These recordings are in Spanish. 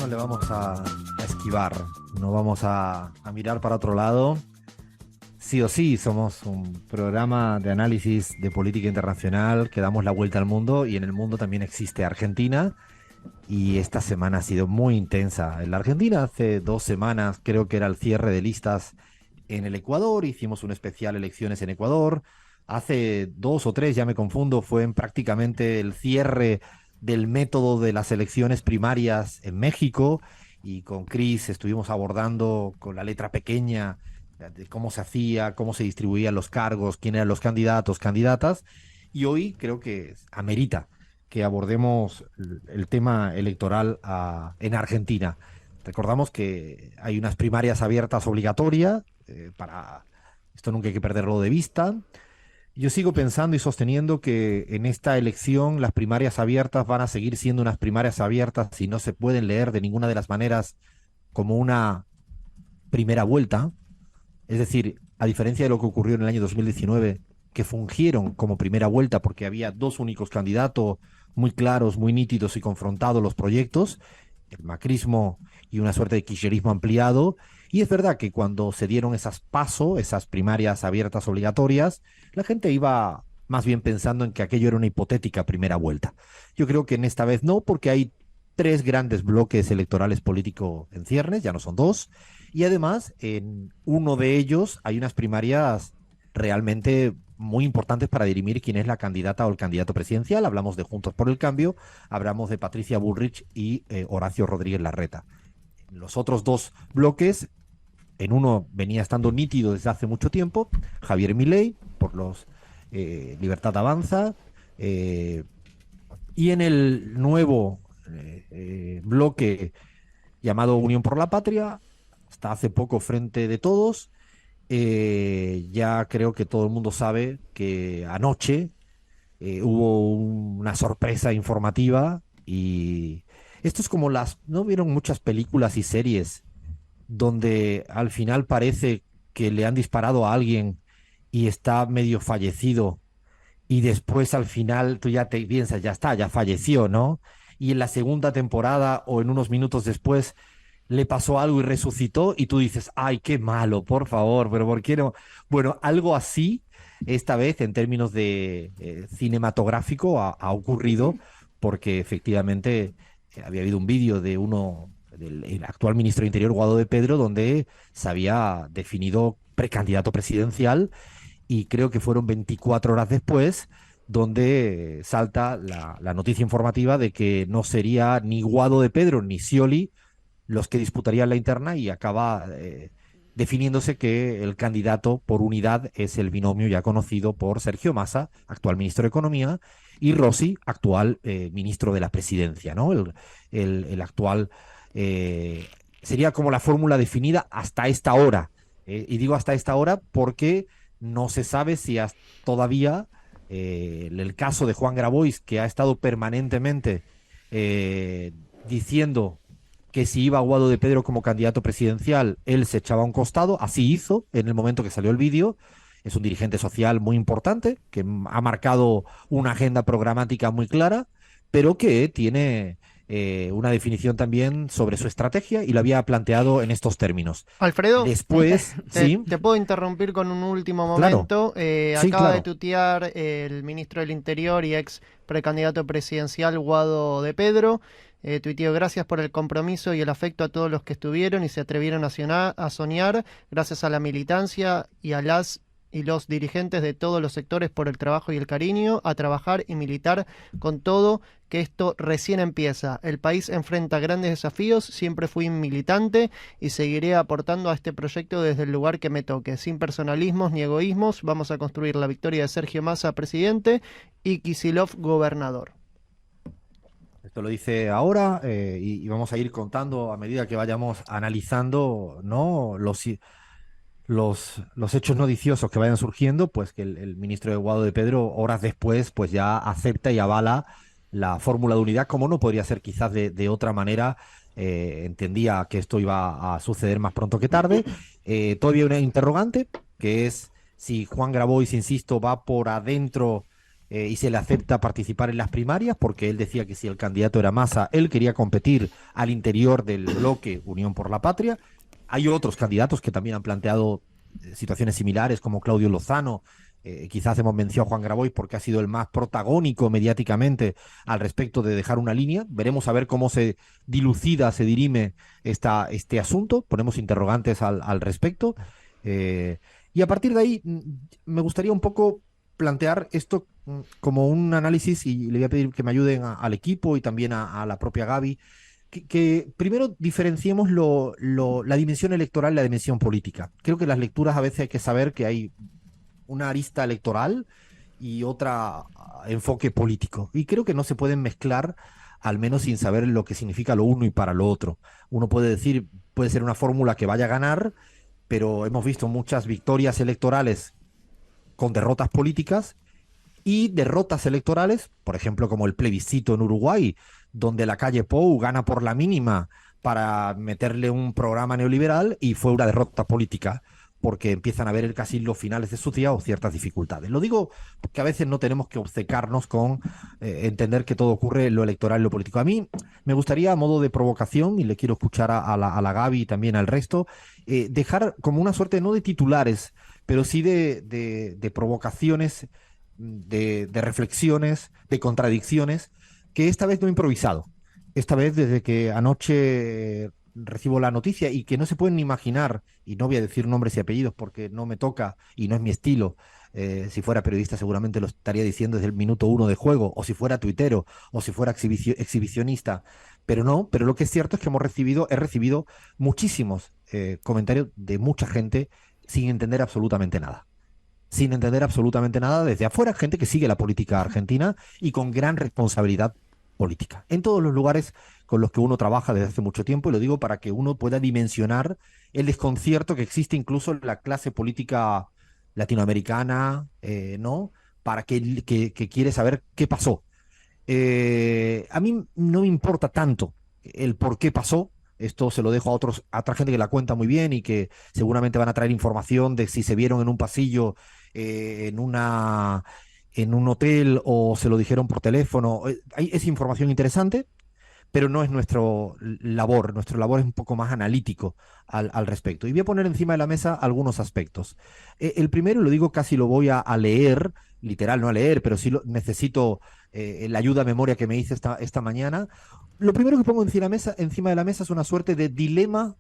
le vamos a esquivar, no vamos a mirar para otro lado. Sí o sí, somos un programa de análisis de política internacional que damos la vuelta al mundo y en el mundo también existe Argentina y esta semana ha sido muy intensa. En la Argentina hace 2 semanas creo que era el cierre de listas en el Ecuador, hicimos un especial elecciones en Ecuador. Hace 2 o 3, ya me confundo, fue en prácticamente el cierre del método de las elecciones primarias en México y con Cris estuvimos abordando con la letra pequeña de cómo se hacía, cómo se distribuían los cargos, quién eran los candidatos, candidatas. Y hoy creo que amerita que abordemos el tema electoral en Argentina. Recordamos que hay unas primarias abiertas obligatorias, para esto nunca hay que perderlo de vista. Yo sigo pensando y sosteniendo que en esta elección las primarias abiertas van a seguir siendo unas primarias abiertas y no se pueden leer de ninguna de las maneras como una primera vuelta. Es decir, a diferencia de lo que ocurrió en el año 2019, que fungieron como primera vuelta porque había dos únicos candidatos muy claros, muy nítidos y confrontados los proyectos, el macrismo y una suerte de kirchnerismo ampliado. Y es verdad que cuando se dieron esas primarias abiertas obligatorias, la gente iba más bien pensando en que aquello era una hipotética primera vuelta. Yo creo que en esta vez no, porque hay tres grandes bloques electorales políticos en ciernes, ya no son dos, y además en uno de ellos hay unas primarias realmente muy importantes para dirimir quién es la candidata o el candidato presidencial. Hablamos de Juntos por el Cambio, hablamos de Patricia Bullrich y Horacio Rodríguez Larreta. En los otros dos bloques, en uno venía estando nítido desde hace mucho tiempo, Javier Milei, por los Libertad Avanza, y en el nuevo bloque llamado Unión por la Patria, hasta hace poco Frente de Todos. Ya creo que todo el mundo sabe que anoche hubo una sorpresa informativa y esto es como ¿no vieron muchas películas y series donde al final parece que le han disparado a alguien y está medio fallecido y después al final tú ya te piensas, ya está, ya falleció, ¿no? Y en la segunda temporada o en unos minutos después le pasó algo y resucitó y tú dices, ay, qué malo, por favor, pero ¿por qué no? Bueno, algo así, esta vez en términos de cinematográfico ha ocurrido porque efectivamente había habido un vídeo de del el actual ministro de Interior, Guado de Pedro, donde se había definido precandidato presidencial y creo que fueron 24 horas después donde salta la noticia informativa de que no sería ni Guado de Pedro ni Scioli los que disputarían la interna y acaba definiéndose que el candidato por unidad es el binomio ya conocido por Sergio Massa, actual ministro de Economía, y Rossi, actual ministro de la Presidencia, ¿no? El actual sería como la fórmula definida hasta esta hora. Y digo hasta esta hora porque no se sabe si todavía el caso de Juan Grabois, que ha estado permanentemente diciendo que si iba Guado de Pedro como candidato presidencial, él se echaba a un costado, así hizo en el momento que salió el vídeo. Es un dirigente social muy importante, que ha marcado una agenda programática muy clara, pero que tiene una definición también sobre su estrategia y lo había planteado en estos términos. Alfredo, Después, sí, te puedo interrumpir con un último claro, momento. sí, Acaba de claro. tuitear el ministro del Interior y ex precandidato presidencial Guado de Pedro. Tuiteó: gracias por el compromiso y el afecto a todos los que estuvieron y se atrevieron a soñar, gracias a la militancia y a las y los dirigentes de todos los sectores por el trabajo y el cariño, a trabajar y militar con todo, que esto recién empieza. El país enfrenta grandes desafíos, siempre fui militante y seguiré aportando a este proyecto desde el lugar que me toque. Sin personalismos ni egoísmos, vamos a construir la victoria de Sergio Massa, presidente, y Kicillof, gobernador. Esto lo dice ahora y vamos a ir contando a medida que vayamos analizando, ¿no? Los hechos noticiosos que vayan surgiendo, pues que el ministro de Guado de Pedro, horas después, pues ya acepta y avala la fórmula de unidad, como no podría ser quizás de otra manera. Entendía que esto iba a suceder más pronto que tarde. Todavía hay una interrogante, que es si Juan Grabois, insisto, va por adentro y se le acepta participar en las primarias porque él decía que si el candidato era Massa, él quería competir al interior del bloque Unión por la Patria. Hay otros candidatos que también han planteado situaciones similares, como Claudio Lozano. Quizás hemos mencionado a Juan Grabois porque ha sido el más protagónico mediáticamente al respecto de dejar una línea. Veremos a ver cómo se dilucida, se dirime este asunto. Ponemos interrogantes al respecto. Y a partir de ahí, me gustaría un poco plantear esto como un análisis, y le voy a pedir que me ayuden al equipo y también a la propia Gaby, que primero diferenciemos la dimensión electoral y la dimensión política. Creo que las lecturas a veces hay que saber que hay una arista electoral y otra enfoque político. Y creo que no se pueden mezclar, al menos sin saber lo que significa lo uno y para lo otro. Uno puede decir, puede ser una fórmula que vaya a ganar, pero hemos visto muchas victorias electorales con derrotas políticas y derrotas electorales, por ejemplo, como el plebiscito en Uruguay, donde la calle Pou gana por la mínima para meterle un programa neoliberal y fue una derrota política porque empiezan a ver casi los finales de su día o ciertas dificultades. Lo digo porque a veces no tenemos que obcecarnos con entender que todo ocurre en lo electoral y lo político. A mí me gustaría, a modo de provocación, y le quiero escuchar a la Gaby y también al resto, dejar como una suerte, no de titulares, pero sí de provocaciones, de reflexiones, de contradicciones, que esta vez no he improvisado. Esta vez, desde que anoche recibo la noticia y que no se pueden ni imaginar, y no voy a decir nombres y apellidos porque no me toca y no es mi estilo. Si fuera periodista seguramente lo estaría diciendo desde el minuto uno de juego, o si fuera tuitero, o si fuera exhibicionista, pero no, pero lo que es cierto es que he recibido muchísimos comentarios de mucha gente sin entender absolutamente nada. Sin entender absolutamente nada desde afuera, gente que sigue la política argentina y con gran responsabilidad política. En todos los lugares con los que uno trabaja desde hace mucho tiempo, y lo digo para que uno pueda dimensionar el desconcierto que existe incluso en la clase política latinoamericana, ¿no? Para que quiere saber qué pasó. A mí no me importa tanto el por qué pasó. Esto se lo dejo a otra gente que la cuenta muy bien y que seguramente van a traer información de si se vieron en un pasillo, en en un hotel o se lo dijeron por teléfono. Es información interesante, pero no es nuestro labor. Nuestro labor es un poco más analítico al respecto. Y voy a poner encima de la mesa algunos aspectos. El primero, lo digo, casi lo voy a leer, literal, no a leer, pero sí necesito la ayuda a memoria que me hice esta mañana. Lo primero que pongo encima de la mesa es una suerte de dilema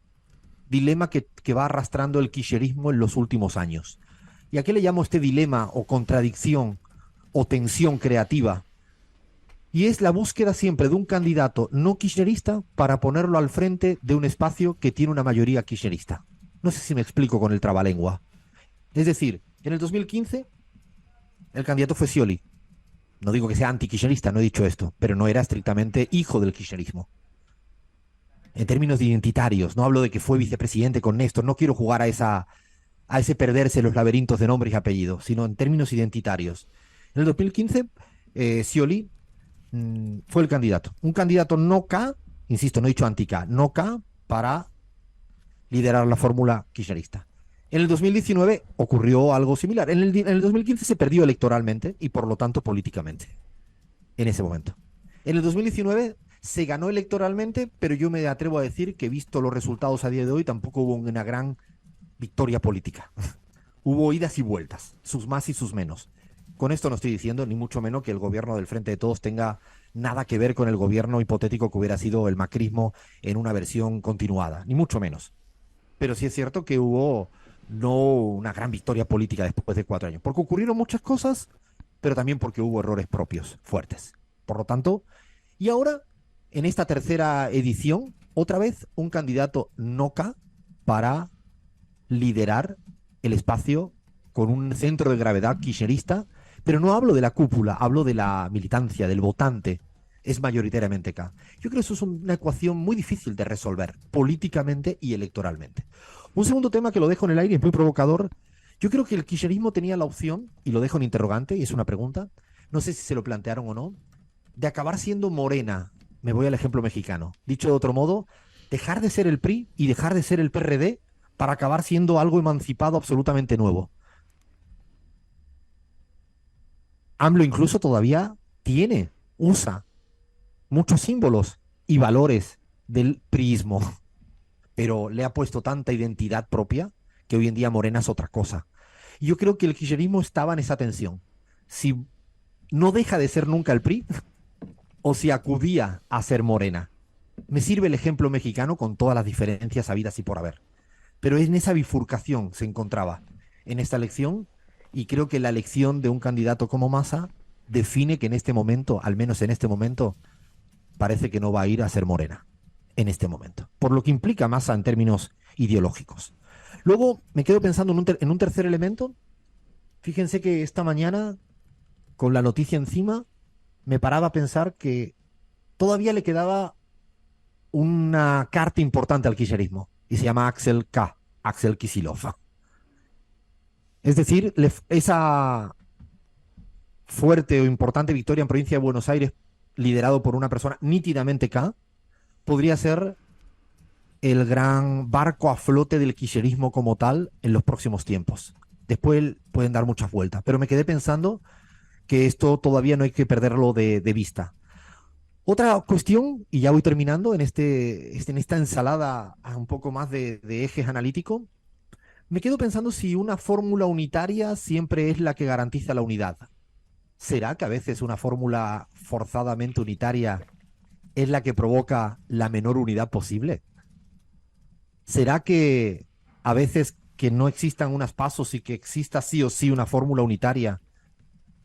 que va arrastrando el kirchnerismo en los últimos años. ¿Y a qué le llamo este dilema o contradicción o tensión creativa? Y es la búsqueda siempre de un candidato no kirchnerista para ponerlo al frente de un espacio que tiene una mayoría kirchnerista. No sé si me explico con el trabalengua. Es decir, en el 2015 el candidato fue Scioli. No digo que sea anti-kirchnerista, no he dicho esto, pero no era estrictamente hijo del kirchnerismo. En términos identitarios, no hablo de que fue vicepresidente con Néstor, no quiero jugar a ese perderse en los laberintos de nombres y apellidos, sino en términos identitarios. En el 2015, Scioli fue el candidato. Un candidato no K, insisto, no he dicho anti-K, no K para liderar la fórmula kirchnerista. En el 2019 ocurrió algo similar. En el 2015 se perdió electoralmente y por lo tanto políticamente, en ese momento. En el 2019 se ganó electoralmente, pero yo me atrevo a decir que, visto los resultados a día de hoy, tampoco hubo una gran victoria política. Hubo idas y vueltas, sus más y sus menos. Con esto no estoy diciendo ni mucho menos que el gobierno del Frente de Todos tenga nada que ver con el gobierno hipotético que hubiera sido el macrismo en una versión continuada, ni mucho menos. Pero sí es cierto que hubo no una gran victoria política después de 4 años, porque ocurrieron muchas cosas, pero también porque hubo errores propios fuertes. Por lo tanto, y ahora, en esta tercera edición, otra vez un candidato NOCA para liderar el espacio con un centro de gravedad kirchnerista, pero no hablo de la cúpula, hablo de la militancia, del votante, es mayoritariamente K. Yo creo que eso es una ecuación muy difícil de resolver políticamente y electoralmente. Un segundo tema que lo dejo en el aire, es muy provocador. Yo creo que el kirchnerismo tenía la opción, y lo dejo en interrogante, y es una pregunta, no sé si se lo plantearon o no, de acabar siendo Morena. Me voy al ejemplo mexicano. Dicho de otro modo, dejar de ser el PRI y dejar de ser el PRD para acabar siendo algo emancipado absolutamente nuevo. AMLO incluso todavía usa muchos símbolos y valores del priismo, pero le ha puesto tanta identidad propia que hoy en día Morena es otra cosa. Y yo creo que el kirchnerismo estaba en esa tensión. Si no deja de ser nunca el PRI o si acudía a ser Morena. Me sirve el ejemplo mexicano con todas las diferencias habidas y por haber. Pero en esa bifurcación se encontraba en esta elección y creo que la elección de un candidato como Massa define que en este momento, al menos en este momento, parece que no va a ir a ser Morena en este momento, por lo que implica Massa en términos ideológicos. Luego me quedo pensando en un tercer elemento. Fíjense que esta mañana, con la noticia encima, me paraba a pensar que todavía le quedaba una carta importante al kirchnerismo y se llama Axel K, Axel Kicillof. Es decir, esa fuerte o importante victoria en provincia de Buenos Aires, liderado por una persona nítidamente K, podría ser el gran barco a flote del kirchnerismo como tal en los próximos tiempos. Después pueden dar muchas vueltas, pero me quedé pensando que esto todavía no hay que perderlo de vista. Otra cuestión, y ya voy terminando en esta ensalada un poco más de ejes analíticos, me quedo pensando si una fórmula unitaria siempre es la que garantiza la unidad. ¿Será que a veces una fórmula forzadamente unitaria es la que provoca la menor unidad posible? ¿Será que a veces que no existan unos pasos y que exista sí o sí una fórmula unitaria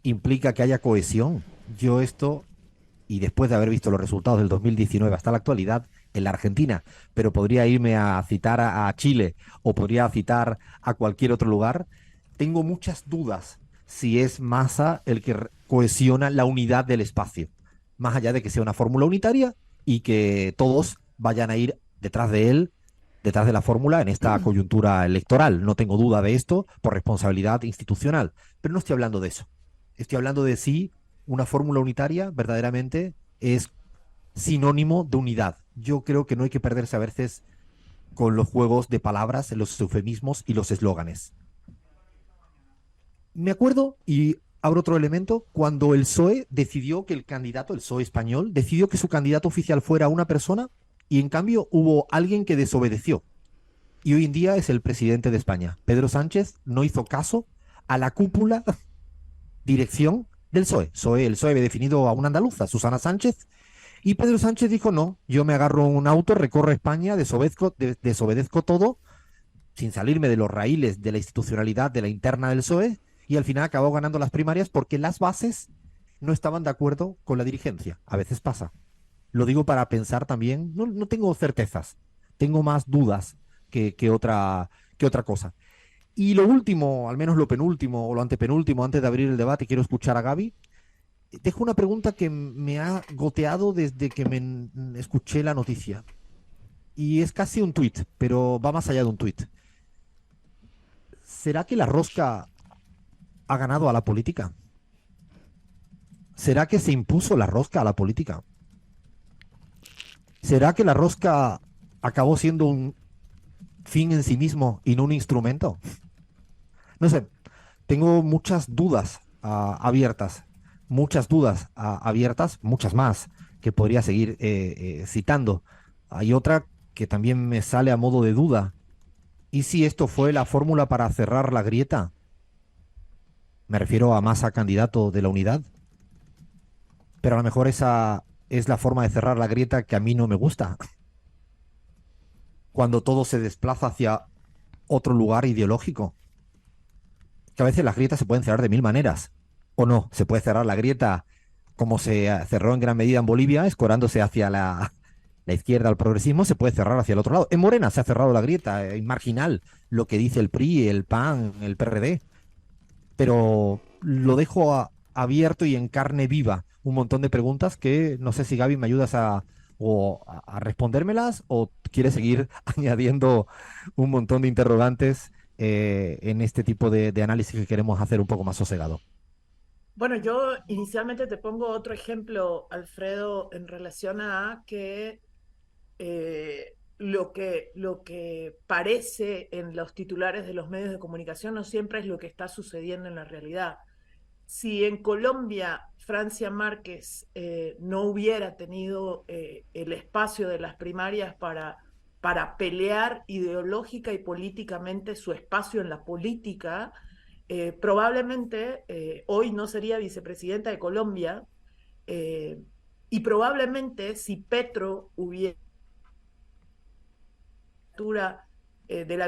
implica que haya cohesión? Yo esto, y después de haber visto los resultados del 2019 hasta la actualidad en la Argentina, pero podría irme a citar a Chile o podría citar a cualquier otro lugar, tengo muchas dudas si es Massa el que cohesiona la unidad del espacio, más allá de que sea una fórmula unitaria y que todos vayan a ir detrás de él, detrás de la fórmula en esta coyuntura electoral. No tengo duda de esto por responsabilidad institucional, pero no estoy hablando de eso. Estoy hablando de si una fórmula unitaria verdaderamente es sinónimo de unidad. Yo creo que no hay que perderse a veces con los juegos de palabras, los eufemismos y los eslóganes. Me acuerdo, y abro otro elemento, cuando el PSOE decidió que el candidato, el PSOE español, decidió que su candidato oficial fuera una persona y en cambio hubo alguien que desobedeció. Y hoy en día es el presidente de España. Pedro Sánchez no hizo caso a la cúpula dirección del PSOE. El PSOE había definido a una andaluza, Susana Sánchez, y Pedro Sánchez dijo, no, yo me agarro un auto, recorro España, desobedezco todo, sin salirme de los raíles de la institucionalidad de la interna del PSOE, y al final acabó ganando las primarias porque las bases no estaban de acuerdo con la dirigencia. A veces pasa. Lo digo para pensar también, no tengo certezas, tengo más dudas que otra cosa. Y lo último, al menos lo penúltimo o lo antepenúltimo, antes de abrir el debate, quiero escuchar a Gaby. Dejo una pregunta que me ha goteado desde que escuché la noticia. Y es casi un tuit, pero va más allá de un tuit. ¿Será que la rosca ha ganado a la política? ¿Será que se impuso la rosca a la política? ¿Será que la rosca acabó siendo un fin en sí mismo y no un instrumento? No sé, tengo muchas dudas abiertas, muchas dudas abiertas, muchas más que podría seguir citando. Hay otra que también me sale a modo de duda. ¿Y si esto fue la fórmula para cerrar la grieta? Me refiero a Massa candidato de la unidad, pero a lo mejor esa es la forma de cerrar la grieta que a mí no me gusta, cuando todo se desplaza hacia otro lugar ideológico. Que a veces las grietas se pueden cerrar de mil maneras, o no, se puede cerrar la grieta como se cerró en gran medida en Bolivia, escorándose hacia la izquierda al progresismo, se puede cerrar hacia el otro lado. En Morena se ha cerrado la grieta, es marginal lo que dice el PRI, el PAN, el PRD, pero lo dejo abierto y en carne viva un montón de preguntas que no sé si Gaby me ayudas a respondérmelas o quieres seguir añadiendo un montón de interrogantes en este tipo de análisis que queremos hacer un poco más sosegado. Bueno, yo inicialmente te pongo otro ejemplo, Alfredo, en relación a que lo que parece en los titulares de los medios de comunicación no siempre es lo que está sucediendo en la realidad. si en Colombia Francia Márquez no hubiera tenido el espacio de las primarias para pelear ideológica y políticamente su espacio en la política, probablemente hoy no sería vicepresidenta de Colombia, eh, y probablemente si Petro hubiera de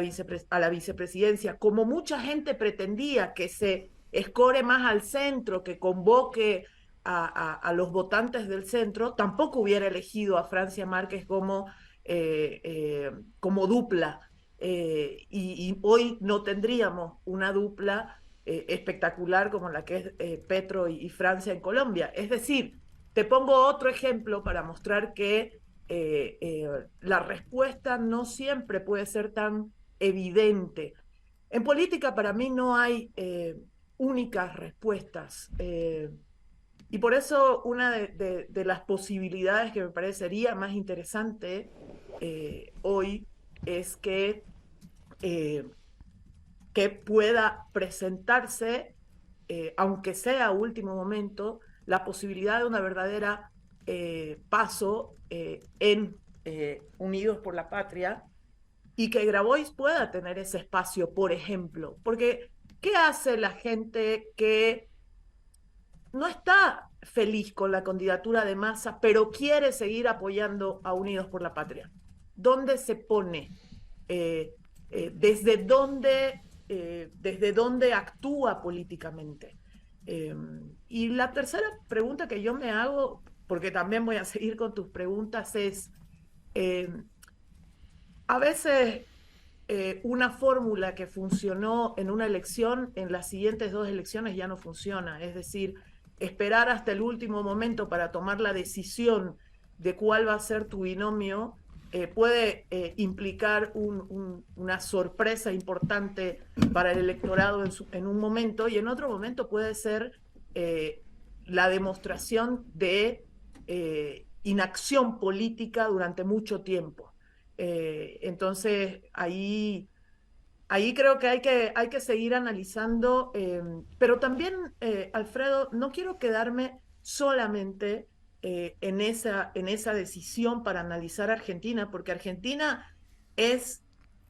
a la vicepresidencia, como mucha gente pretendía, que se escore más al centro, que convoque a los votantes del centro, tampoco hubiera elegido a Francia Márquez como dupla. Y hoy no tendríamos una dupla espectacular como la que es Petro y Francia en Colombia. Es decir, te pongo otro ejemplo para mostrar que la respuesta no siempre puede ser tan evidente. En política para mí no hay únicas respuestas. Y por eso una de las posibilidades que me parecería más interesante hoy es eh, que pueda presentarse, aunque sea a último momento, la posibilidad de una verdadera paso en Unidos por la Patria, y que Grabois pueda tener ese espacio, por ejemplo. Porque, ¿qué hace la gente que no está feliz con la candidatura de Massa, pero quiere seguir apoyando a Unidos por la Patria? ¿Dónde se pone? Eh, desde dónde actúa políticamente. Y la tercera pregunta que yo me hago, porque también voy a seguir con tus preguntas, es, eh, a veces una fórmula que funcionó en una elección, en las siguientes dos elecciones ya no funciona. Es decir, esperar hasta el último momento para tomar la decisión de cuál va a ser tu binomio puede implicar una sorpresa importante para el electorado en un momento, y en otro momento puede ser la demostración de inacción política durante mucho tiempo. Entonces, ahí creo que hay que seguir analizando, pero también, Alfredo, no quiero quedarme solamente en esa decisión para analizar Argentina, porque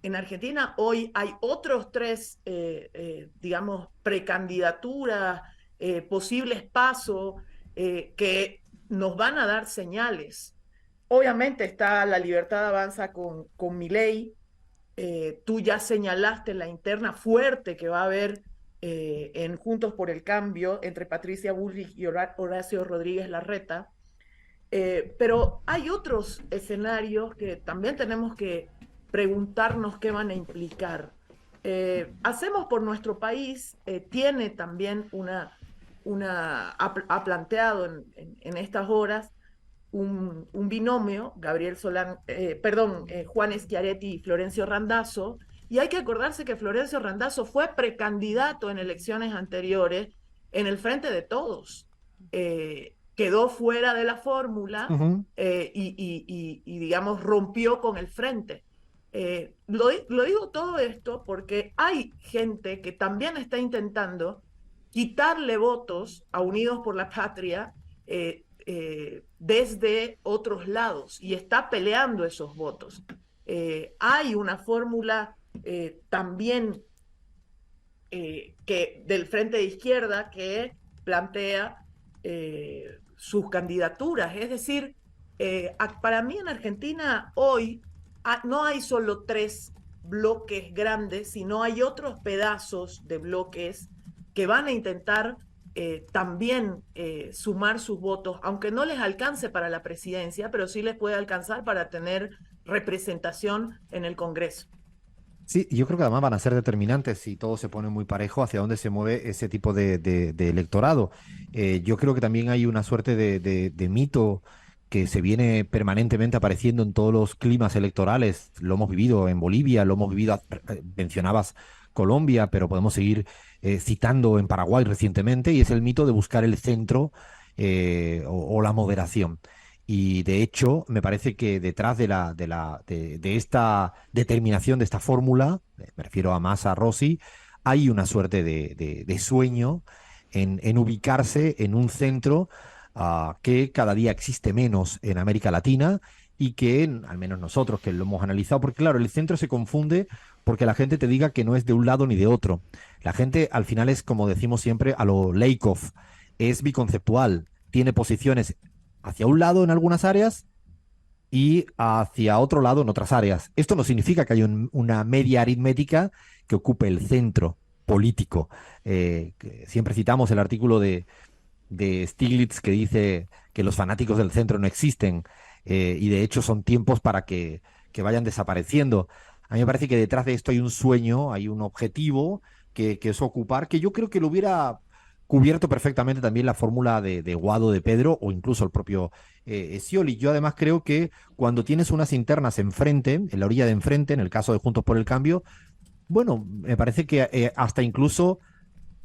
en Argentina hoy hay otros tres, digamos, precandidaturas, posibles pasos que nos van a dar señales. Obviamente está La Libertad Avanza con Milei. Tú ya señalaste la interna fuerte que va a haber en Juntos por el Cambio entre Patricia Bullrich y Horacio Rodríguez Larreta. Pero hay otros escenarios que también tenemos que preguntarnos qué van a implicar. Hacemos por nuestro país, tiene también ha planteado en estas horas un binomio, Juan Schiaretti y Florencio Randazzo, y hay que acordarse que Florencio Randazzo fue precandidato en elecciones anteriores en el Frente de Todos. Quedó fuera de la fórmula digamos, rompió con el Frente. Lo digo todo esto porque hay gente que también está intentando quitarle votos a Unidos por la Patria desde otros lados, y está peleando esos votos. Hay una fórmula también del Frente de Izquierda que plantea sus candidaturas. Es decir, para mí en Argentina hoy no hay solo tres bloques grandes, sino hay otros pedazos de bloques que van a intentar también sumar sus votos, aunque no les alcance para la presidencia, pero sí les puede alcanzar para tener representación en el Congreso. Sí, yo creo que además van a ser determinantes si todo se pone muy parejo hacia dónde se mueve ese tipo de electorado. Yo creo que también hay una suerte de mito que se viene permanentemente apareciendo en todos los climas electorales. Lo hemos vivido en Bolivia, lo hemos vivido, mencionabas Colombia, pero podemos seguir citando en Paraguay recientemente, y es el mito de buscar el centro o la moderación. Y de hecho, me parece que detrás de esta determinación, de esta fórmula, me refiero a Massa, Rossi, hay una suerte de sueño en ubicarse en un centro que cada día existe menos en América Latina y que, al menos nosotros que lo hemos analizado, porque claro, el centro se confunde porque la gente te diga que no es de un lado ni de otro. La gente al final es, como decimos siempre, a lo Lakoff, es biconceptual, tiene posiciones hacia un lado en algunas áreas y hacia otro lado en otras áreas. Esto no significa que haya una media aritmética que ocupe el centro político. Que siempre citamos el artículo de Stiglitz que dice que los fanáticos del centro no existen y de hecho son tiempos para que vayan desapareciendo. A mí me parece que detrás de esto hay un sueño, hay un objetivo que es ocupar, que yo creo que lo hubiera cubierto perfectamente también la fórmula de Guado de Pedro o incluso el propio Scioli. Yo además creo que cuando tienes unas internas enfrente, en la orilla de enfrente, en el caso de Juntos por el Cambio, bueno, me parece que hasta incluso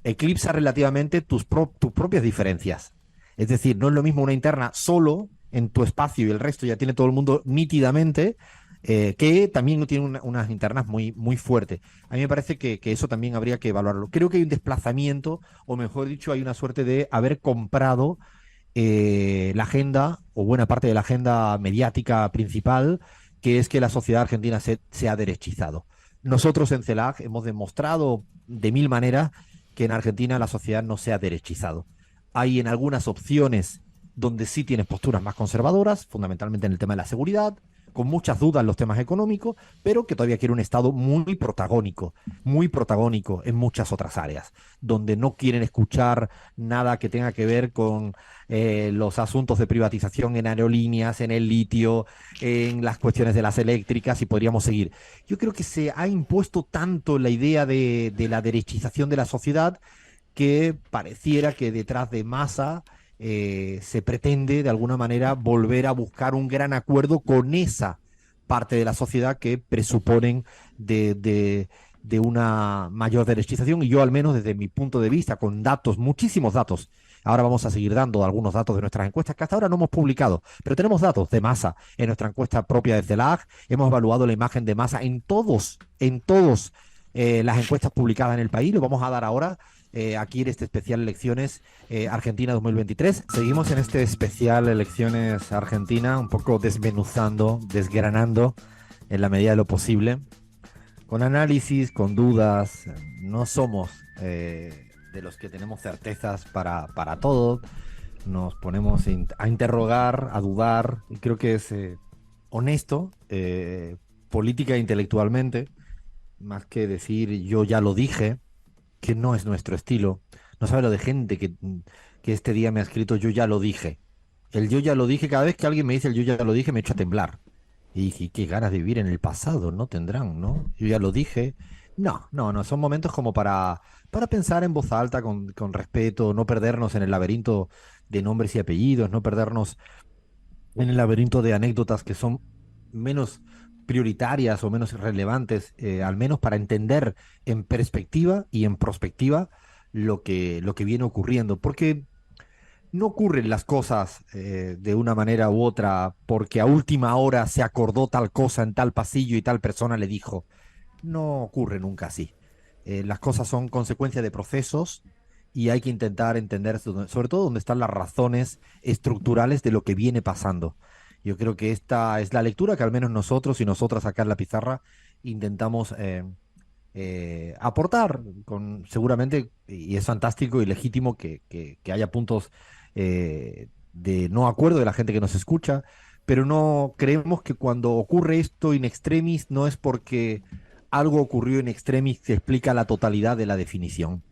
eclipsa relativamente tus propias diferencias. Es decir, no es lo mismo una interna solo en tu espacio y el resto ya tiene todo el mundo nítidamente, que también tiene unas internas muy fuertes. A mí me parece que eso también habría que evaluarlo. Creo que hay un desplazamiento, o mejor dicho, hay una suerte de haber comprado la agenda, o buena parte de la agenda mediática principal, que es que la sociedad argentina se ha derechizado. Nosotros en CELAC hemos demostrado de mil maneras que en Argentina la sociedad no se ha derechizado. Hay en algunas opciones donde sí tienes posturas más conservadoras, fundamentalmente en el tema de la seguridad, con muchas dudas en los temas económicos, pero que todavía quiere un Estado muy protagónico en muchas otras áreas, donde no quieren escuchar nada que tenga que ver con los asuntos de privatización en aerolíneas, en el litio, en las cuestiones de las eléctricas y podríamos seguir. Yo creo que se ha impuesto tanto la idea de la derechización de la sociedad que pareciera que detrás de Massa se pretende de alguna manera volver a buscar un gran acuerdo con esa parte de la sociedad que presuponen de una mayor derechización y yo al menos desde mi punto de vista, con datos, muchísimos datos, ahora vamos a seguir dando algunos datos de nuestras encuestas que hasta ahora no hemos publicado, pero tenemos datos de Massa en nuestra encuesta propia de CELAC, hemos evaluado la imagen de Massa en todos las encuestas publicadas en el país, lo vamos a dar ahora aquí en este especial Elecciones Argentina 2023. Seguimos en este especial Elecciones Argentina, un poco desmenuzando, desgranando en la medida de lo posible, con análisis, con dudas. No somos de los que tenemos certezas para todo. Nos ponemos a interrogar, a dudar, y creo que es honesto, política e intelectualmente, más que decir yo ya lo dije, que no es nuestro estilo. No sabe lo de gente que este día me ha escrito yo ya lo dije. El yo ya lo dije, cada vez que alguien me dice el yo ya lo dije, me echo a temblar. Y dije, qué ganas de vivir en el pasado, ¿no? Tendrán, ¿no? Yo ya lo dije. No, son momentos como para pensar en voz alta, con respeto, no perdernos en el laberinto de nombres y apellidos, no perdernos en el laberinto de anécdotas que son menos prioritarias o menos relevantes, al menos para entender en perspectiva y en prospectiva lo que viene ocurriendo. Porque no ocurren las cosas de una manera u otra porque a última hora se acordó tal cosa en tal pasillo y tal persona le dijo. No ocurre nunca así. Las cosas son consecuencia de procesos y hay que intentar entender sobre todo dónde están las razones estructurales de lo que viene pasando. Yo creo que esta es la lectura que al menos nosotros y nosotras acá en la pizarra intentamos aportar con seguramente, y es fantástico y legítimo que haya puntos de no acuerdo de la gente que nos escucha, pero no creemos que cuando ocurre esto in extremis no es porque algo ocurrió in extremis que explica la totalidad de la definición.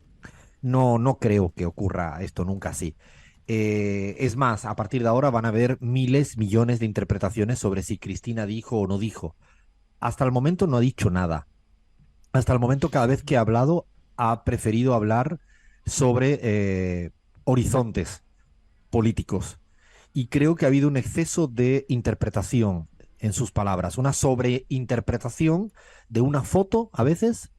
No creo que ocurra esto nunca así. Es más, a partir de ahora van a haber miles, millones de interpretaciones sobre si Cristina dijo o no dijo. Hasta el momento no ha dicho nada. Hasta el momento, cada vez que ha hablado, ha preferido hablar sobre horizontes políticos. Y creo que ha habido un exceso de interpretación en sus palabras, una sobreinterpretación de una foto a veces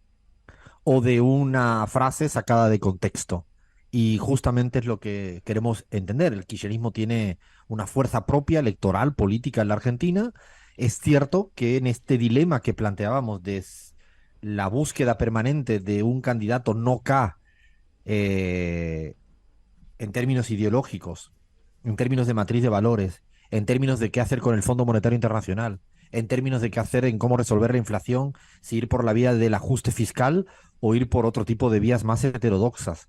o de una frase sacada de contexto. Y justamente es lo que queremos entender. El kirchnerismo tiene una fuerza propia electoral, política en la Argentina. Es cierto que en este dilema que planteábamos de la búsqueda permanente de un candidato no K en términos ideológicos, en términos de matriz de valores, en términos de qué hacer con el Fondo Monetario Internacional, en términos de qué hacer en cómo resolver la inflación, si ir por la vía del ajuste fiscal o ir por otro tipo de vías más heterodoxas.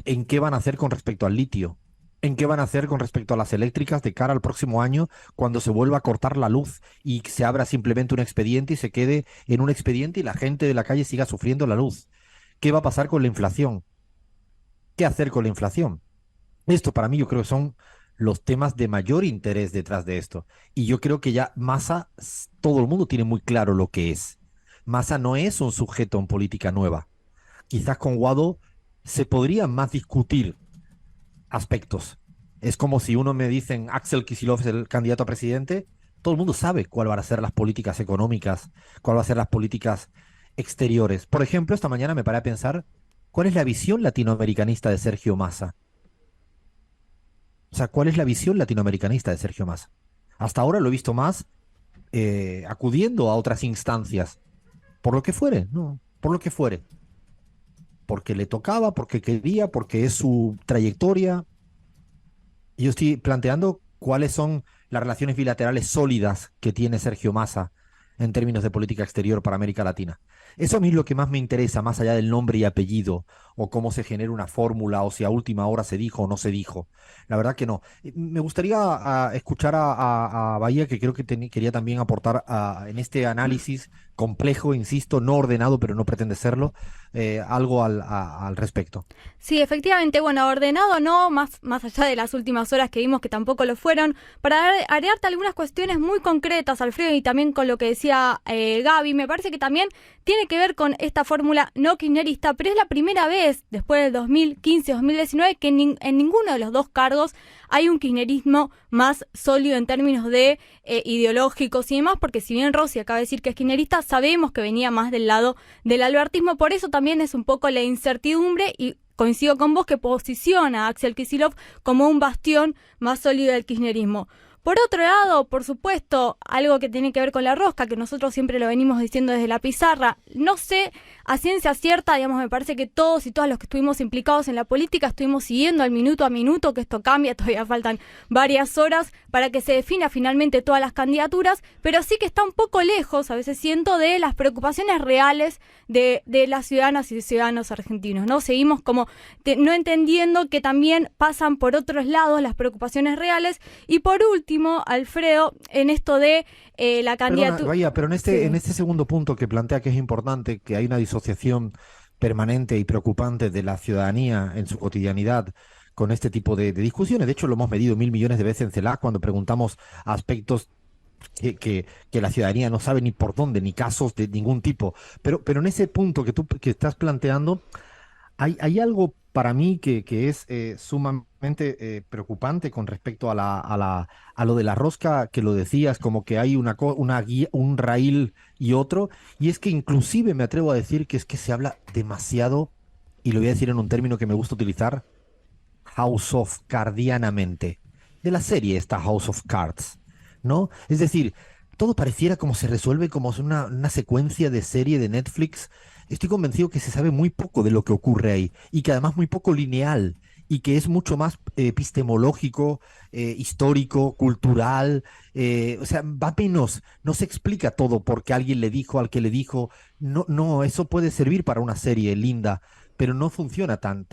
¿En qué van a hacer con respecto al litio? ¿En qué van a hacer con respecto a las eléctricas de cara al próximo año cuando se vuelva a cortar la luz y se abra simplemente un expediente y se quede en un expediente y la gente de la calle siga sufriendo la luz? ¿Qué va a pasar con la inflación? ¿Qué hacer con la inflación? Esto para mí yo creo que son los temas de mayor interés detrás de esto. Y yo creo que ya Massa, todo el mundo tiene muy claro lo que es. Massa no es un sujeto en política nueva. Quizás con Guado se podrían más discutir aspectos. Es como si uno me dicen Axel Kicillof es el candidato a presidente, todo el mundo sabe cuál van a ser las políticas económicas, cuál van a ser las políticas exteriores. Por ejemplo, esta mañana me paré a pensar cuál es la visión latinoamericanista de Sergio Massa. O sea, ¿cuál es la visión latinoamericanista de Sergio Massa? Hasta ahora lo he visto más acudiendo a otras instancias, por lo que fuere, ¿no? Por lo que fuere. Porque le tocaba, porque quería, porque es su trayectoria. Y yo estoy planteando cuáles son las relaciones bilaterales sólidas que tiene Sergio Massa en términos de política exterior para América Latina. Eso a mí es lo que más me interesa, más allá del nombre y apellido, o cómo se genera una fórmula, o si a última hora se dijo o no se dijo. La verdad que no. Me gustaría escuchar a Bahía, que creo que quería también aportar en este análisis complejo, insisto, no ordenado, pero no pretende serlo, algo al respecto. Sí, efectivamente, bueno, ordenado no, más allá de las últimas horas que vimos que tampoco lo fueron, para agregarte algunas cuestiones muy concretas, Alfredo, y también con lo que decía Gaby, me parece que también tiene que ver con esta fórmula no kirchnerista, pero es la primera vez después del 2015-2019 que en ninguno de los dos cargos hay un kirchnerismo más sólido en términos de ideológicos y demás, porque si bien Rossi acaba de decir que es kirchnerista, sabemos que venía más del lado del albertismo, por eso también es un poco la incertidumbre y coincido con vos que posiciona a Axel Kicillof como un bastión más sólido del kirchnerismo. Por otro lado, por supuesto, algo que tiene que ver con la rosca, que nosotros siempre lo venimos diciendo desde la pizarra, no sé, a ciencia cierta, digamos, me parece que todos y todas los que estuvimos implicados en la política estuvimos siguiendo al minuto a minuto que esto cambia, todavía faltan varias horas para que se defina finalmente todas las candidaturas, pero sí que está un poco lejos, a veces siento, de las preocupaciones reales de las ciudadanas y ciudadanos argentinos, ¿no? Seguimos como no entendiendo que también pasan por otros lados las preocupaciones reales. Y por último, Alfredo, en esto de la candidatura... Vaya, pero en este segundo punto que plantea que es importante, que hay una disociación permanente y preocupante de la ciudadanía en su cotidianidad con este tipo de discusiones. De hecho, lo hemos medido 1.000 millones de veces en CELAC cuando preguntamos aspectos que la ciudadanía no sabe ni por dónde, ni casos de ningún tipo. Pero en ese punto que estás planteando, hay algo para mí que es sumamente preocupante con respecto a lo de la rosca, que lo decías, como que hay una guía, un raíl y otro, y es que inclusive me atrevo a decir que es que se habla demasiado, y lo voy a decir en un término que me gusta utilizar, House of Cardianamente, de la serie esta House of Cards, ¿no? Es decir, todo pareciera como se resuelve como una secuencia de serie de Netflix. Estoy convencido que se sabe muy poco de lo que ocurre ahí y que además muy poco lineal y que es mucho más epistemológico, histórico, cultural, o sea, va menos, no se explica todo porque alguien le dijo al que le dijo, no, no, eso puede servir para una serie linda, pero no funciona tan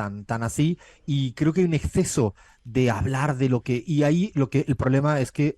así y creo que hay un exceso de hablar de lo que, y ahí el problema es que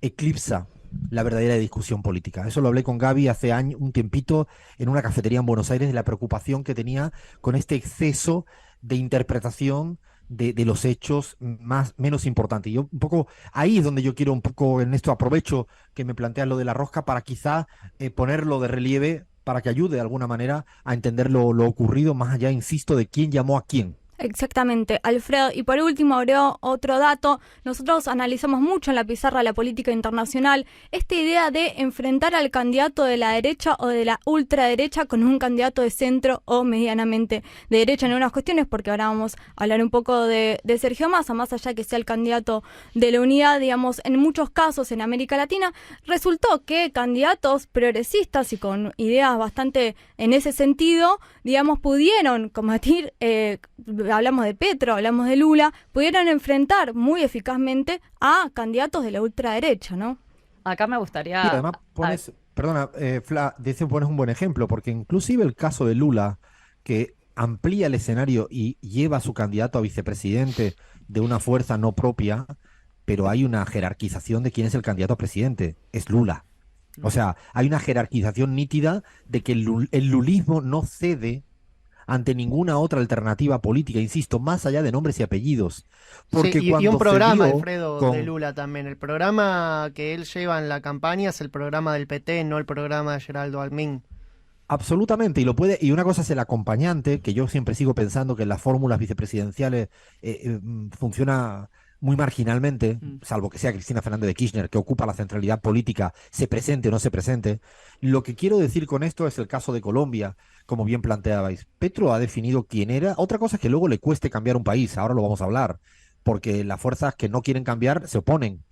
eclipsa la verdadera discusión política. Eso lo hablé con Gaby hace un tiempito en una cafetería en Buenos Aires, de la preocupación que tenía con este exceso de interpretación de los hechos menos importantes. Yo un poco, ahí es donde yo quiero un poco, en esto aprovecho que me planteas lo de la rosca para quizá ponerlo de relieve para que ayude de alguna manera a entender lo ocurrido, más allá, insisto, de quién llamó a quién. Exactamente, Alfredo. Y por último, agrego otro dato. Nosotros analizamos mucho en la pizarra la política internacional esta idea de enfrentar al candidato de la derecha o de la ultraderecha con un candidato de centro o medianamente de derecha en unas cuestiones, porque ahora vamos a hablar un poco de Sergio Massa, más allá que sea el candidato de la unidad, digamos, en muchos casos en América Latina, resultó que candidatos progresistas y con ideas bastante en ese sentido, digamos, pudieron combatir hablamos de Petro, hablamos de Lula, pudieran enfrentar muy eficazmente a candidatos de la ultraderecha, ¿no? Acá me Y gustaría... además pones, perdona, Fla, de ese pones un buen ejemplo, porque inclusive el caso de Lula, que amplía el escenario y lleva a su candidato a vicepresidente de una fuerza no propia, pero hay una jerarquización de quién es el candidato a presidente, es Lula. O sea, hay una jerarquización nítida de que el lulismo no cede ante ninguna otra alternativa política, insisto, más allá de nombres y apellidos. Porque Sí, y un cuando programa, cedió Alfredo, de con, Lula también. El programa que él lleva en la campaña es el programa del PT, no el programa de Geraldo Almín. absolutamente, y lo puede, y una cosa es el acompañante, que yo siempre sigo pensando que en las fórmulas vicepresidenciales funciona muy marginalmente, Mm. salvo que sea Cristina Fernández de Kirchner, que ocupa la centralidad política, se presente o no se presente. Lo que quiero decir con esto es el caso de Colombia, como bien planteabais. Petro ha definido quién era. Otra cosa es que luego le cueste cambiar un país, ahora lo vamos a hablar, porque las fuerzas que no quieren cambiar se oponen.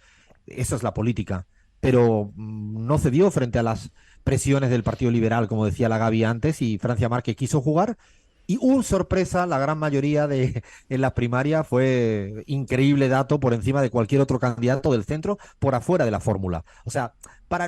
Esa es la política. Pero no cedió frente a las presiones del Partido Liberal, como decía la Gaby antes, y Francia Márquez quiso jugar. Y sorpresa, la gran mayoría en las primarias fue increíble dato por encima de cualquier otro candidato del centro por afuera de la fórmula. O sea,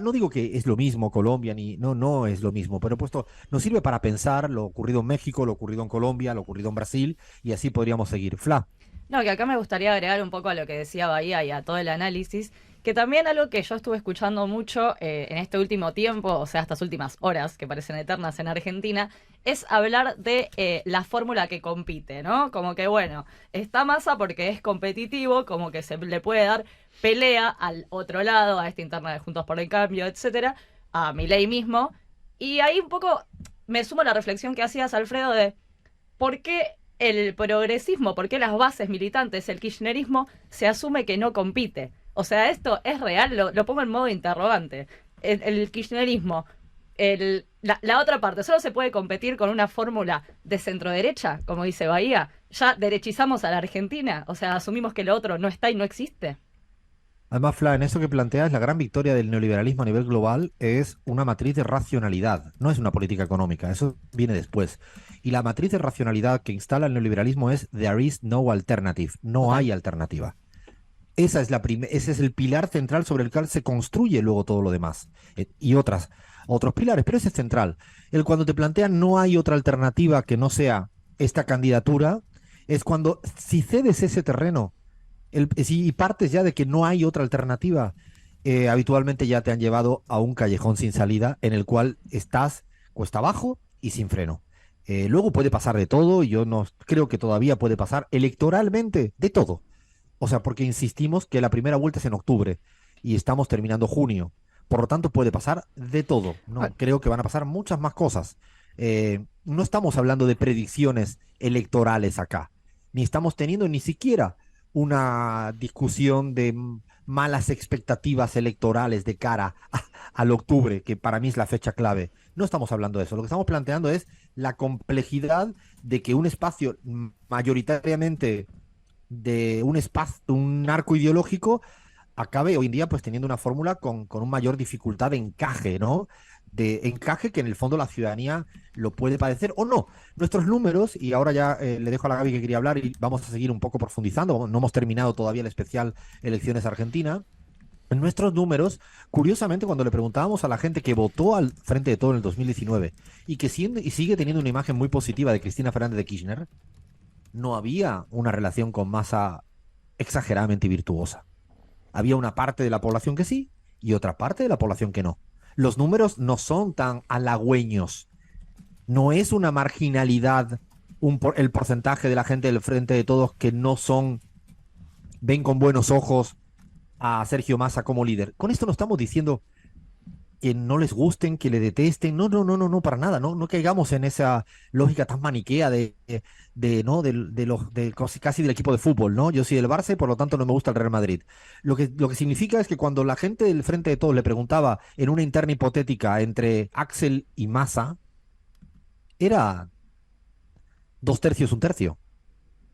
no digo que es lo mismo Colombia, no es lo mismo, pero puesto, nos sirve para pensar lo ocurrido en México, lo ocurrido en Colombia, lo ocurrido en Brasil, y así podríamos seguir. Fla. No, que acá me gustaría agregar un poco a lo que decía Bahía y a todo el análisis, que también algo que yo estuve escuchando mucho en este último tiempo, o sea, estas últimas horas que parecen eternas en Argentina, es hablar de la fórmula que compite, ¿no? Como que, bueno, está Massa porque es competitivo, como que se le puede dar pelea al otro lado, a esta interna de Juntos por el Cambio, etcétera, a Milei mismo, y ahí un poco me sumo a la reflexión que hacías, Alfredo, de ¿por qué el progresismo, por qué las bases militantes, el kirchnerismo, se asume que no compite? O sea, esto es real, lo pongo en modo interrogante. El kirchnerismo, la otra parte, ¿solo se puede competir con una fórmula de centroderecha, como dice Bahía? ¿Ya derechizamos a la Argentina? O sea, asumimos que lo otro no está y no existe. Además, Fla, en eso que planteas, la gran victoria del neoliberalismo a nivel global es una matriz de racionalidad, no es una política económica, eso viene después. Y la matriz de racionalidad que instala el neoliberalismo es there is no alternative, no hay alternativa. Ese es el pilar central sobre el cual se construye luego todo lo demás. Y otros pilares, pero ese es central. Cuando te plantean no hay otra alternativa que no sea esta candidatura, es cuando si cedes ese terreno si partes ya de que no hay otra alternativa, habitualmente ya te han llevado a un callejón sin salida en el cual estás cuesta abajo y sin freno. Luego puede pasar de todo, y yo no creo que todavía puede pasar electoralmente de todo. O sea, porque insistimos que la primera vuelta es en octubre y estamos terminando junio. Por lo tanto, puede pasar de todo. No creo que van a pasar muchas más cosas. No estamos hablando de predicciones electorales acá, ni estamos teniendo ni siquiera una discusión de malas expectativas electorales de cara al octubre, que para mí es la fecha clave. No estamos hablando de eso. Lo que estamos planteando es la complejidad de que un espacio mayoritariamente de un arco ideológico acabe hoy en día pues teniendo una fórmula con una mayor dificultad de encaje, ¿no? De encaje que en el fondo la ciudadanía lo puede padecer o no. Nuestros números, y ahora ya le dejo a la Gaby que quería hablar y vamos a seguir un poco profundizando, no hemos terminado todavía el especial Elecciones Argentina. En nuestros números, curiosamente, cuando le preguntábamos a la gente que votó al Frente de Todo en el 2019 y que sigue teniendo una imagen muy positiva de Cristina Fernández de Kirchner, no había una relación con Massa exageradamente virtuosa. Había una parte de la población que sí y otra parte de la población que no. Los números no son tan halagüeños. No es una marginalidad el porcentaje de la gente del Frente de Todos que ven con buenos ojos a Sergio Massa como líder. Con esto no estamos diciendo que no les gusten, que le detesten. No, para nada. No caigamos en esa lógica tan maniquea casi del equipo de fútbol, ¿no? Yo soy del Barça y por lo tanto no me gusta el Real Madrid. Lo que significa es que cuando la gente del Frente de Todos le preguntaba en una interna hipotética entre Axel y Massa, era 2/3, 1/3.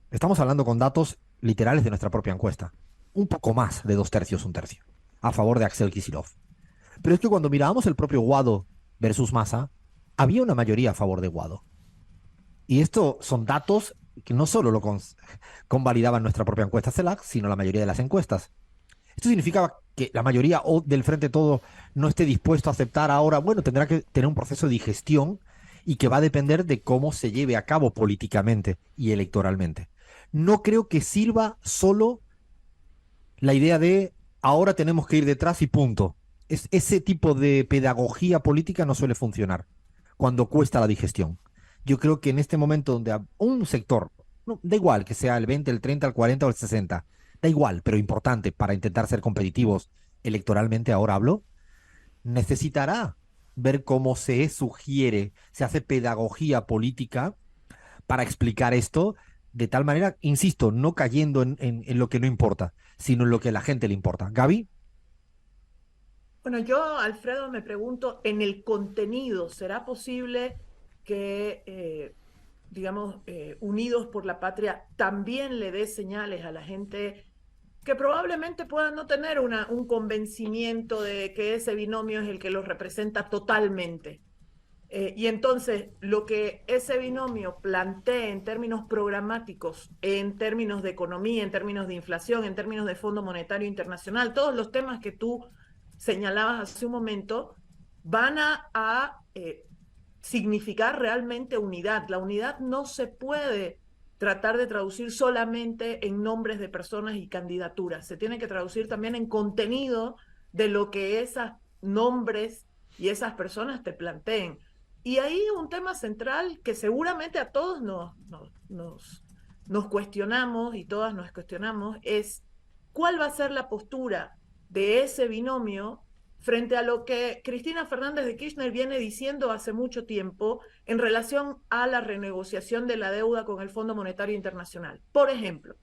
Estamos hablando con datos literales de nuestra propia encuesta. Un poco más de 2/3, 1/3 a favor de Axel Kicillof. Pero es que cuando mirábamos el propio Guado versus Massa, había una mayoría a favor de Guado. Y esto son datos que no solo lo convalidaban nuestra propia encuesta CELAC, sino la mayoría de las encuestas. Esto significaba que la mayoría del Frente Todo no esté dispuesto a aceptar ahora, bueno, tendrá que tener un proceso de digestión y que va a depender de cómo se lleve a cabo políticamente y electoralmente. No creo que sirva solo la idea de ahora tenemos que ir detrás y punto. Ese tipo de pedagogía política no suele funcionar cuando cuesta la digestión. Yo creo que en este momento donde un sector, no, da igual que sea el 20, el 30, el 40 o el 60, da igual, pero importante para intentar ser competitivos electoralmente, ahora hablo, necesitará ver cómo se sugiere, se hace pedagogía política para explicar esto de tal manera, insisto, no cayendo en lo que no importa, sino en lo que a la gente le importa. Gaby. Bueno, yo, Alfredo, me pregunto, en el contenido, ¿será posible que, digamos, Unidos por la Patria también le dé señales a la gente que probablemente puedan no tener un convencimiento de que ese binomio es el que los representa totalmente? Y entonces, lo que ese binomio plantea en términos programáticos, en términos de economía, en términos de inflación, en términos de Fondo Monetario Internacional, todos los temas que tú señalabas hace un momento, van a significar realmente unidad. La unidad no se puede tratar de traducir solamente en nombres de personas y candidaturas. Se tiene que traducir también en contenido de lo que esos nombres y esas personas te planteen. Y ahí un tema central que seguramente a todos nos cuestionamos y todas nos cuestionamos es cuál va a ser la postura de ese binomio frente a lo que Cristina Fernández de Kirchner viene diciendo hace mucho tiempo en relación a la renegociación de la deuda con el Fondo Monetario Internacional. Por ejemplo,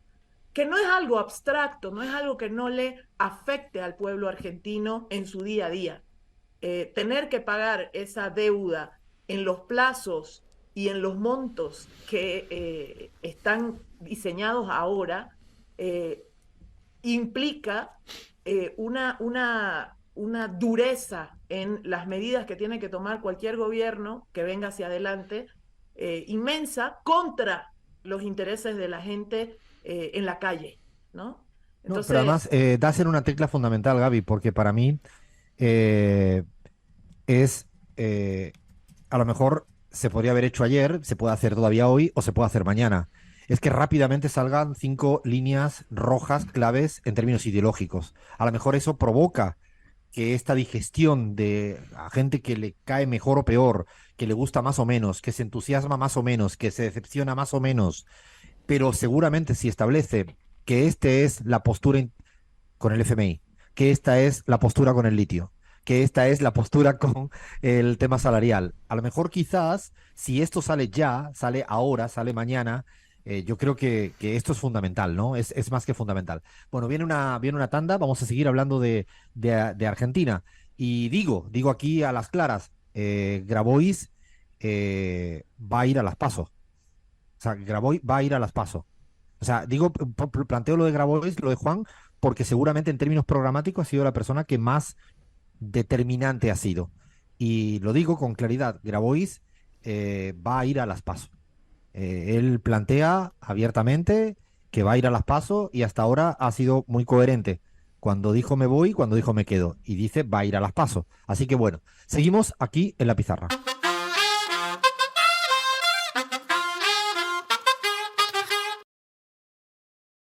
que no es algo abstracto, no es algo que no le afecte al pueblo argentino en su día a día. Tener que pagar esa deuda en los plazos y en los montos que están diseñados ahora implica una dureza en las medidas que tiene que tomar cualquier gobierno que venga hacia adelante, inmensa contra los intereses de la gente en la calle, ¿no? No, pero además das en una tecla fundamental, Gaby, porque para mí es, a lo mejor se podría haber hecho ayer, se puede hacer todavía hoy o se puede hacer mañana. Es que rápidamente salgan 5 líneas rojas claves en términos ideológicos. A lo mejor eso provoca que esta digestión de a gente que le cae mejor o peor, que le gusta más o menos, que se entusiasma más o menos, que se decepciona más o menos, pero seguramente si establece que esta es la postura con el FMI, que esta es la postura con el litio, que esta es la postura con el tema salarial. A lo mejor quizás, si esto sale ya, sale ahora, sale mañana, yo creo que esto es fundamental, ¿no? Es más que fundamental. Bueno, viene una tanda, vamos a seguir hablando de Argentina. Y digo aquí a las claras, Grabois va a ir a las PASO. O sea, Grabois va a ir a las PASO. O sea, planteo lo de Grabois, lo de Juan, porque seguramente en términos programáticos ha sido la persona que más determinante ha sido. Y lo digo con claridad, Grabois va a ir a las PASO. Él plantea abiertamente que va a ir a las PASO y hasta ahora ha sido muy coherente. Cuando dijo me voy, cuando dijo me quedo. Y dice va a ir a las PASO. Así que bueno, seguimos aquí en la pizarra.